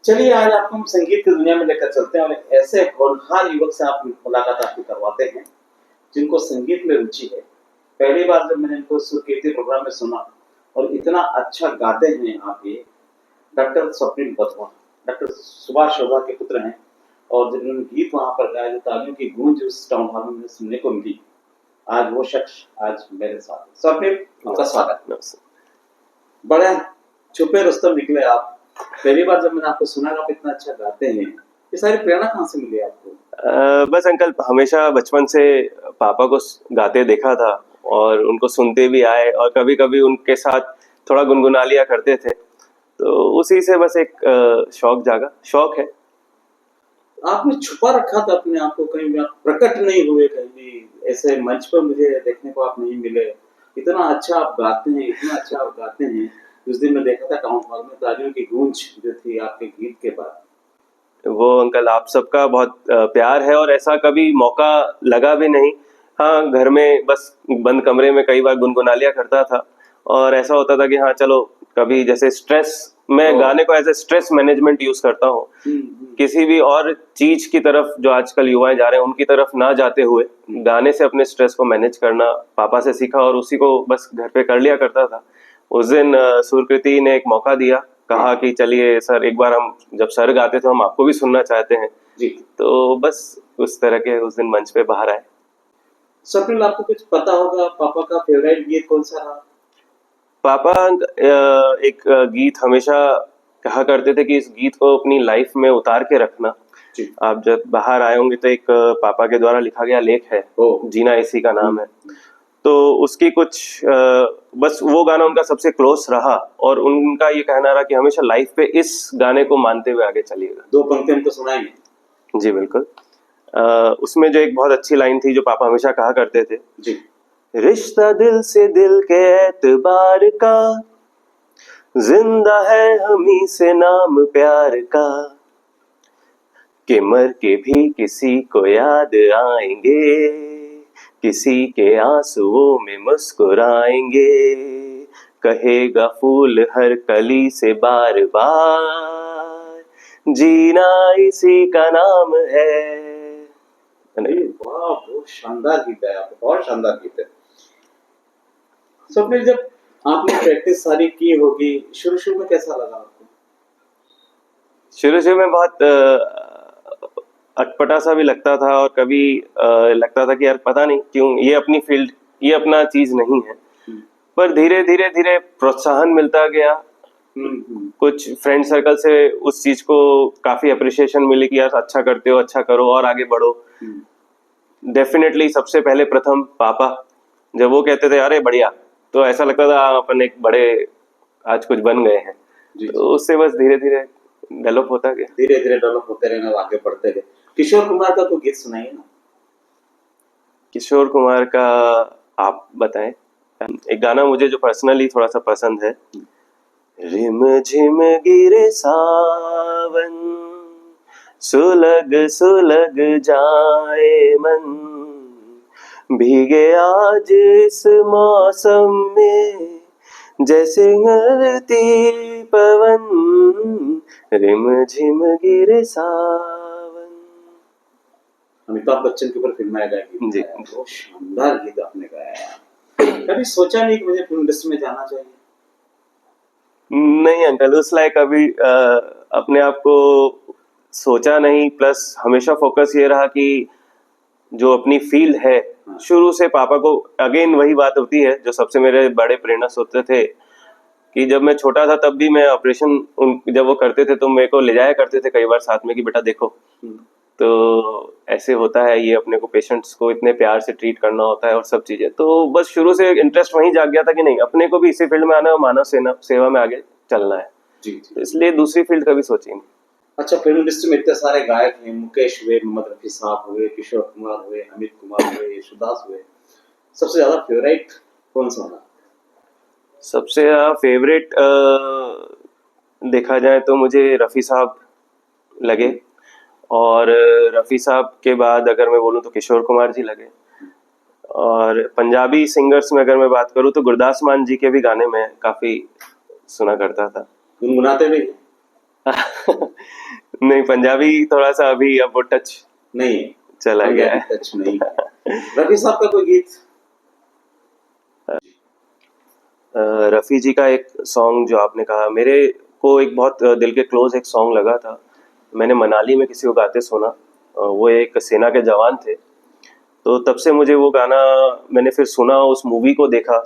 चलिए आज आपको हम संगीत की दुनिया में लेकर चलते हैं और ऐसे होनहार युवक से आप मुलाकात आपकी करवाते हैं जिनको संगीत में रुचि है। पहली बार जब मैंने इनको सुरकीर्ति प्रोग्राम में सुना और इतना अच्छा गाते हैं आप ये डॉक्टर स्वप्निल बथुआ, डॉक्टर सुभाष शोभा के पुत्र हैं और जब उन्होंने गीत वहां पर गाया जो तालियों की गूंज उस टाउन हॉल में सुनने को मिली, आज वो शख्स आज मेरे साथ है। स्वप्निल, आपका स्वागत। बड़े छुपे रुस्तम निकले आप। पहली बार जब मैंने आपको सुना आप इतना अच्छा गाते हैं, ये सारी प्रेरणा कहाँ से मिली आपको? बस अंकल, हमेशा बचपन से पापा को गाते देखा था और उनको सुनते भी आए और कभी कभी उनके साथ थोड़ा गुनगुना लिया करते थे, तो उसी से बस एक शौक जागा, शौक है। आपने छुपा रखा था अपने आप को, कहीं भी आप प्रकट नहीं हुए, कहीं भी ऐसे मंच पर मुझे देखने को आप नहीं मिले। इतना अच्छा आप गाते हैं, इतना अच्छा आप गाते हैं। उस दिन मैं देखा था टाउन हॉल में तालियों की गूंज जो थी आपके गीत के बाद। वो अंकल आप सबका बहुत प्यार है और ऐसा कभी मौका लगा भी नहीं। हाँ, घर में बस बंद कमरे में कई बार गुनगुना लिया करता था और ऐसा होता था कि हाँ चलो, कभी जैसे स्ट्रेस, मैं गाने को as a stress management use करता हूँ, किसी भी और चीज की तरफ जो आजकल युवाएं जा रहे हैं उनकी तरफ ना जाते हुए गाने से अपने स्ट्रेस को मैनेज करना पापा से सीखा और उसी को बस घर पे कर लिया करता था। उस दिन सुरकृति ने एक मौका दिया, कहा कि चलिए सर, एक बार हम जब सर गाते थे हम आपको भी सुनना चाहते हैं जी। तो बस उस तरह के उस दिन मंच पे बाहर आए। स्वप्निल, आपको कुछ पता होगा पापा का फेवरेट गीत कौन सा रहा? पापा एक गीत हमेशा कहा करते थे कि इस गीत को अपनी लाइफ में उतार के रखना। आप जब बाहर आए होंगे तो एक पापा के द्वारा लिखा गया लेख है, जीना इसी का नाम है, तो उसकी कुछ बस वो गाना उनका सबसे क्लोज रहा और उनका ये कहना रहा कि हमेशा लाइफ पे इस गाने को मानते हुए आगे चलिएगा। दो पंक्ति हमको सुनाएंगे? जी बिल्कुल। उसमें जो एक बहुत अच्छी लाइन थी जो पापा हमेशा कहा करते थे जी, रिश्ता दिल से दिल के एतबार का, जिंदा है हमी से नाम प्यार का, कि मर के भी किसी को याद आएंगे, किसी के आंसुओं में मुस्कुराएंगे, कहेगा फूल हर कली से बार बार, जीना इसी का नाम है। वाह, बहुत शानदार गीत है, आपको बहुत शानदार गीत है। स्वप्निल, जब आपने प्रैक्टिस सारी की होगी, शुरू शुरू में कैसा लगा आपको? शुरू में बहुत अटपटा सा भी लगता था और कभी लगता था कि यार पता नहीं क्यों ये अपनी फील्ड, ये अपना चीज नहीं है, पर धीरे धीरे धीरे प्रोत्साहन मिलता गया। कुछ फ्रेंड सर्कल से उस चीज को काफी अप्रिशिएशन मिली कि यार अच्छा करते हो, अच्छा करो और आगे बढ़ो। डेफिनेटली सबसे पहले प्रथम पापा, जब वो कहते थे अरे बढ़िया, तो ऐसा लगता था अपन एक बड़े आज कुछ बन गए हैं। तो उससे बस धीरे धीरे डेवलप होता गया, धीरे धीरे डेवलप होते रहना, आगे बढ़ते गए। किशोर कुमार का तो गीत सुनाइए ना। किशोर कुमार का आप बताएं। एक गाना मुझे जो पर्सनली थोड़ा सा पसंद है, रिम झिम गिरे सावन, सुलग सुलग जाए मन, भीगे आज इस मौसम में जैसे नरती पवन, रिम झिम गिरे सावन। अमिताभ बच्चन के ऊपर फिल्माया गया गीत जी, बहुत शानदार गीत आपने गाया। कभी सोचा नहीं कि मुझे फिल्म इंडस्ट्री में जाना चाहिए? नहीं अंकल, उस लायक कभी अपने आप को सोचा नहीं। प्लस हमेशा फोकस ये रहा कि जो अपनी फील्ड है, शुरू से पापा को अगेन वही बात होती है जो सबसे मेरे बड़े प्रेरणा स्रोत थे कि जब मैं छोटा था तब भी मैं ऑपरेशन जब वो करते थे तो मेरे को ले जाया करते थे कई बार साथ में कि बेटा देखो, तो ऐसे होता है, ये अपने को पेशेंट्स को इतने प्यार से ट्रीट करना होता है और सब चीजें। तो बस शुरू से इंटरेस्ट वहीं जाग गया था कि नहीं, अपने को भी इसी फील्ड में आना है, मानव सेवा में आगे चलना है। जी, तो इसलिए दूसरी फील्ड कभी सोची नहीं। अच्छा, फिल्म इंडस्ट्री में इतने सारे गायक हैं, मुकेश हुए, मोहम्मद रफी साहब हुए, किशोर कुमार हुए, अमित कुमार हुए, यशुदास हुए, सबसे ज्यादा फेवरेट कौन सा रहा? सबसे ज्यादा फेवरेट देखा जाए तो मुझे रफी साहब लगे और रफी साहब के बाद अगर मैं बोलूँ तो किशोर कुमार जी लगे। और पंजाबी सिंगर्स में अगर मैं बात करूँ तो गुरदास मान जी के भी गाने में काफी सुना करता था। गुनगुनाते भी? नहीं, पंजाबी थोड़ा सा अभी अब वो टच नहीं है, चला गया पंजाबी है। टच नहीं है। रफी साहब का कोई गीत? रफ़ी जी का एक सॉन्ग जो आपने कहा, मेरे को एक बहुत दिल के क्लोज एक सॉन्ग लगा था। मैंने मनाली में किसी को गाते सुना, वो एक सेना के जवान थे, तो तब से मुझे वो गाना, मैंने फिर सुना, उस मूवी को देखा,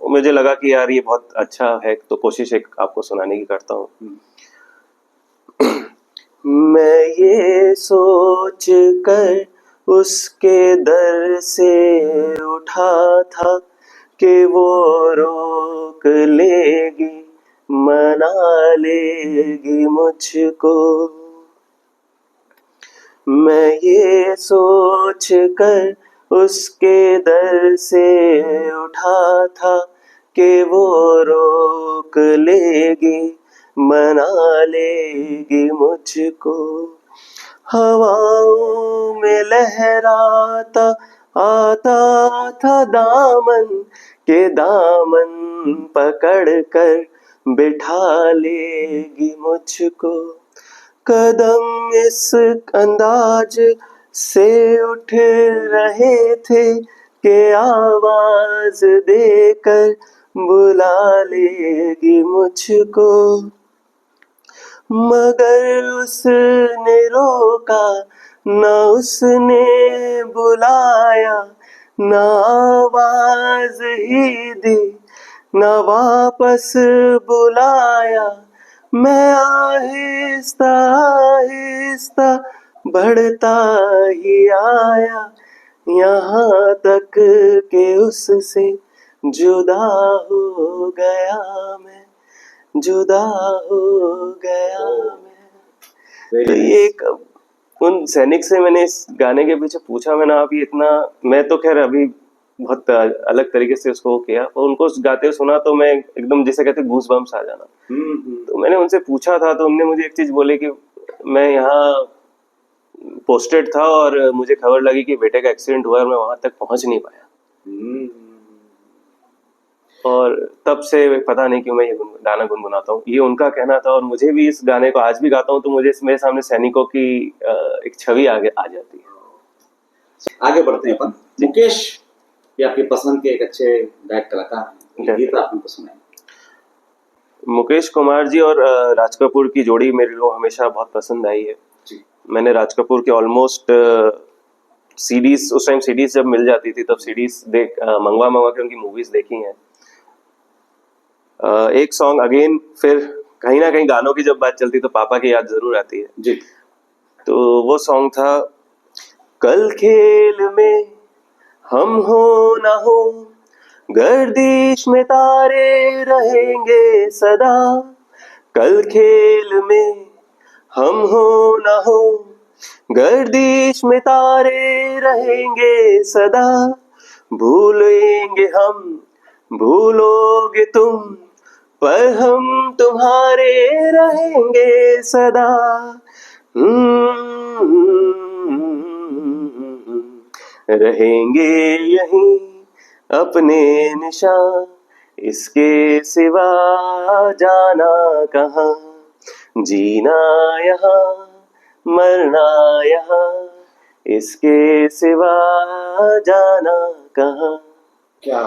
मुझे लगा कि यार ये बहुत अच्छा है, तो कोशिश एक आपको सुनाने की करता हूँ। मैं ये सोच कर उसके दर से उठा था कि वो रोक लेगी, मना लेगी मुझको। मैं ये सोच कर उसके दर से उठा था कि वो रोक लेगी, मना लेगी मुझको। हवाओं में लहराता आता था दामन के, दामन पकड़ कर बिठा लेगी मुझको। कदम इस अंदाज से उठ रहे थे कि आवाज देकर बुला लेगी मुझको। मगर उसने रोका न, उसने बुलाया न, आवाज ही दी न वापस बुलाया। मैं आहिस्ता आहिस्ता बढ़ता ही आया, यहाँ तक के उससे जुदा हो गया मैं, जुदा हो गया मैं। तो ये एक उन सैनिक से मैंने इस गाने के पीछे पूछा, मैंने आप ये इतना, मैं तो खैर अभी बहुत अलग तरीके से उसको किया, और उनको गाते सुना तो मैं एकदम, जिसे कहते गूस बम्स आ जाना। तो मैंने उनसे पूछा था, तो उनने मुझे एक चीज बोले कि मैं यहाँ पोस्टेड था और मुझे खबर लगी कि बेटे का एक्सीडेंट हुआ और मैं वहां तक पहुंच नहीं पाया, और तब से पता नहीं क्यों मैं ये गाना गुनगुनाता हूँ। ये उनका कहना था, और मुझे भी इस गाने को आज भी गाता हूँ तो मुझे मेरे सामने सैनिकों की एक छवि आगे आ जाती है। आगे बढ़ते हैं अपन। मुकेश, ये आपकी पसंद के एक अच्छे गायक कलाकार हैं, गीत आप हमको सुनाएं। मुकेश कुमार जी और राज कपूर की जोड़ी मेरे को हमेशा बहुत पसंद आई है। मैंने राज कपूर के ऑलमोस्ट सीडीज, उस टाइम सीडीज जब मिल जाती थी तब सीडीज मंगवा मंगवा के उनकी मूवीज देखी हैं। एक सॉन्ग अगेन, फिर कहीं ना कहीं गानों की जब बात चलती तो पापा की याद जरूर आती है जी। तो वो सॉन्ग था, कल खेल में हम हो ना हो, गर्दिश में तारे रहेंगे सदा। कल खेल में हम हो ना हो, गर्दिश में तारे रहेंगे सदा। भूलेंगे हम, भूलोगे तुम, पर हम तुम्हारे रहेंगे सदा। रहेंगे यहीं अपने निशान, इसके सिवा जाना कहाँ। जीना यहाँ, मरना यहाँ, इसके सिवा जाना कहाँ। क्या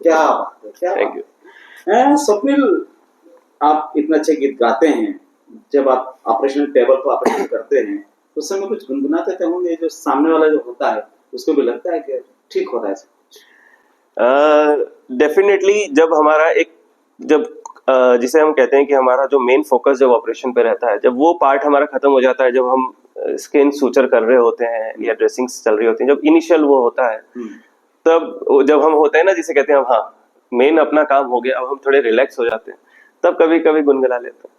क्या बात है, क्या थैंक बात है। स्वप्निल, आप इतने अच्छे गीत गाते हैं, जब आप ऑपरेशन टेबल पर ऑपरेशन करते हैं तो उस समय कुछ गुनगुनाते थे होंगे, जो सामने वाला जो होता है उसको भी लगता है कि ठीक हो रहा है? डेफिनेटली जब हमारा एक, जब जिसे हम कहते हैं कि हमारा जो मेन फोकस जब ऑपरेशन पे रहता है, जब वो पार्ट हमारा खत्म हो जाता है, जब हम स्किन सूचर कर रहे होते हैं या ड्रेसिंग्स चल रही होती हैं, जब इनिशियल वो होता है, तब जब हम होते हैं ना, जिसे कहते हैं हाँ मेन अपना काम हो गया, अब हम थोड़े रिलैक्स हो जाते हैं, तब कभी कभी गुनगुना लेते हैं।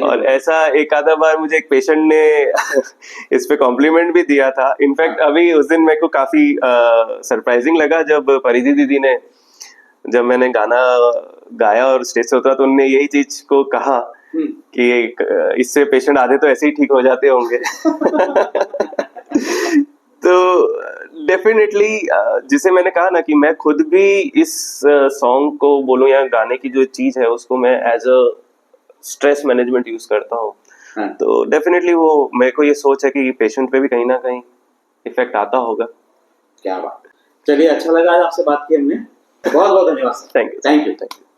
और ऐसा एक आधा बार मुझे एक पेशेंट ने इस पे कॉम्प्लीमेंट भी दिया था। इनफैक्ट अभी उस दिन मेरे को काफी सरप्राइजिंग लगा जब परिधि दीदी ने, जब मैंने गाना गाया और स्टेज से उतरा तो उन्होंने यही चीज को कहा कि इससे पेशेंट आधे तो ऐसे ही ठीक हो जाते होंगे। तो डेफिनेटली जिसे मैंने कहा ना कि मैं खुद भी इस सॉन्ग को बोलूं या गाने की जो चीज है उसको मैं as a stress management use करता हूँ। हाँ। तो डेफिनेटली वो मेरे को ये सोच है कि पेशेंट पे भी कहीं ना कहीं इफेक्ट आता होगा। क्या बात। चलिए, अच्छा लगा आज आपसे बात की हमने। बहुत बहुत धन्यवाद sir. Thank you. Thank you.